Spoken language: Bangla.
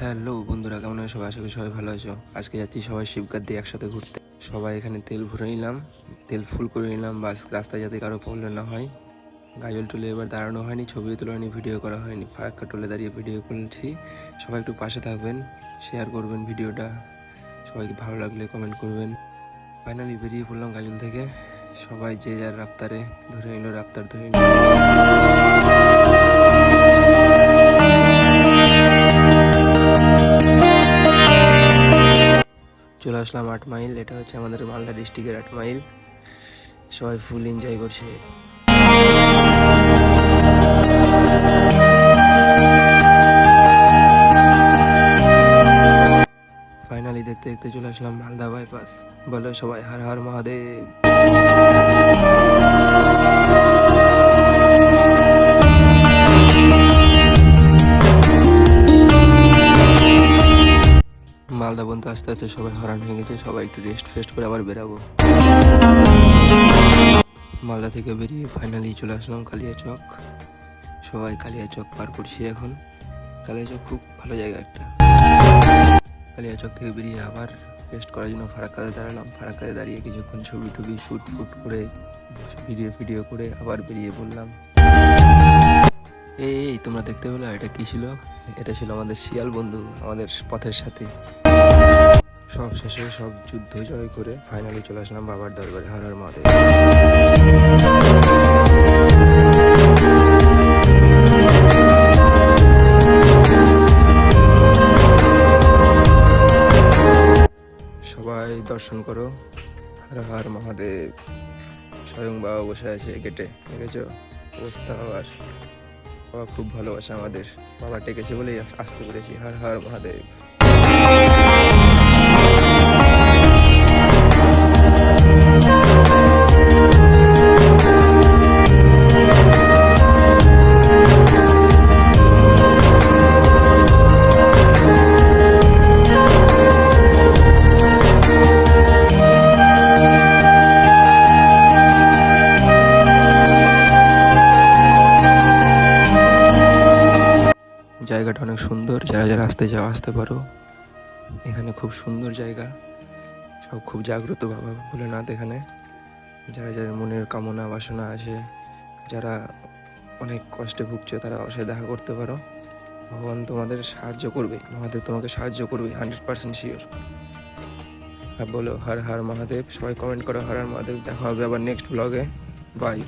হ্যালো বন্ধুরা, কেমন আছো? সবাই আশা করি সবাই ভালো আছো। আজকে যাচ্ছি সবাই শিবগার দিয়ে একসাথে ঘুরতে। সবাই এখানে তেল ভরে নিলাম, তেল ফুল করে নিলাম, বাস রাস্তায় যাতে কারো প্রবলেম না হয়। গাজল টোলে এবার দাঁড়ানো হয়নি, ছবিও তোলা হয়নি, ভিডিও করা হয়নি, ফারাক্কা টোলে দাঁড়িয়ে ভিডিও করছি। সবাই একটু পাশে থাকবেন, শেয়ার করবেন ভিডিওটা, সবাইকে ভালো লাগলে কমেন্ট করবেন। ফাইনালি বেরিয়ে পড়লাম গাজল থেকে। সবাই যে যার রাফতারে ধরে নিল, রাফতার ধরে নিল। চলে আসলাম 8 মাইল। এটা হচ্ছে আমাদের মালদা ডিস্ট্রিক্টের 8 মাইল। সবাই ফুল এনজয় করছে। ফাইনালি দেখতে দেখতে চলে আসলাম মালদা বাইপাস। বলো সবাই হর হর মহাদেব। মালদা বন্ধু আস্তে আস্তে সবাই হরান হয়ে গেছে, সবাই একটু রেস্ট ফেস্ট করে আবার বেরাবো। মালদা থেকে বেরিয়ে ফাইনালি চলে আসলাম কালিয়াচক। সবাই কালিয়াচক পার করছি এখন। কালিয়াচক খুব ভালো জায়গা একটা। কালিয়াচক থেকে বেরিয়ে আবার রেস্ট করার জন্য ফারাক্কাতে দাঁড়ালাম। ফারাক্কাতে দাঁড়িয়ে কিছুক্ষণ ছবি টবি শ্যুট করে ভিডিও করে আবার বেরিয়ে পড়লাম। এই তোমরা দেখতে পেলে এটা কি ছিল? এটা ছিল আমাদের শিয়াল বন্ধু, আমাদের পথের সাথে। সব শেষে সব যুদ্ধ জয় করে ফাইনালি চলে আসলাম বাবার দরবারে। হর হর মহাদেব। সবাই দর্শন করো, হর হর মহাদেব। স্বয়ং বাবা বসে আছে গেটে, দেখেছো অবস্থা বাবার। বাবা খুব ভালোবাসে আমাদের, বাবা ডেকেছে বলেই আসতে পেরেছি। হর হর মহাদেব। জায়গাটা অনেক সুন্দর, যারা যারা আসতে চাও আসতে পারো। এখানে খুব সুন্দর জায়গা, সব খুব জাগ্রত বাবা ভোলেনাথ এখানে। যারা যারা মনের কামনা বাসনা আছে, যারা অনেক কষ্টে ভুগছে, তারা অবশ্যই দেখা করতে পারো। ভগবান তোমাদের সাহায্য করবে, মহাদেব তোমাকে সাহায্য করবে 100% শিওর। আর বলো হর হর মহাদেব। সবাই কমেন্ট করো হর হর মহাদেব। দেখা হবে আবার নেক্সট ব্লগে। বাই।